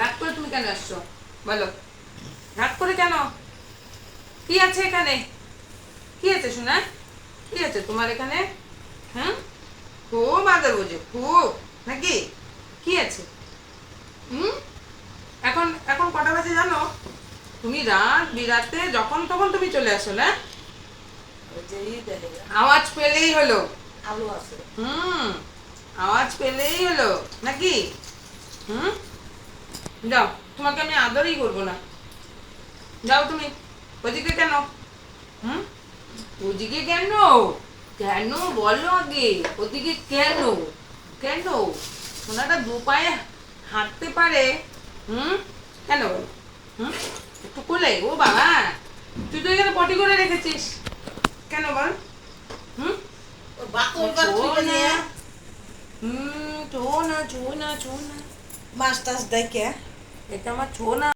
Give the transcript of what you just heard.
রাগ করে তুমি কেন আসছো বলো? রাগ করে কেন? কি আছে এখানে? কি আছে শোনা? কি আছে তোমার এখানে? হ্যাঁ, খুব আদর বোঝো, খুব নাকি? কি আছে? হুম, এখন এখন কটা বাজে জানো? তুমি রাত বিরাতে যখন তখন তুমি চলে আসো না? আওয়াজ পেলেই হলো। আলু আছে। হুম, আওয়াজ পেলেই হলো নাকি? হুম, যাও, তোমাকে আমি আদরই করবো না। যাও তুমি। ওদিকে কেন? হুম, ওদিকে কেন? কেন বলো আগে? ওদিকে কেন? কেন? ওনাটা দু পায়ে হাঁটতে পারে। হুম, কেন বলো? হুম, একটু কোলে, ও বাবা, তুই তো এখানে পটি করে রেখেছিস কেন বল? হুম, ওর বাকলটা ছো তুলে না। নিয়ে ছো না, ছো না, ছো না। মাছ টাছ দেখে এটা আমার ছো না।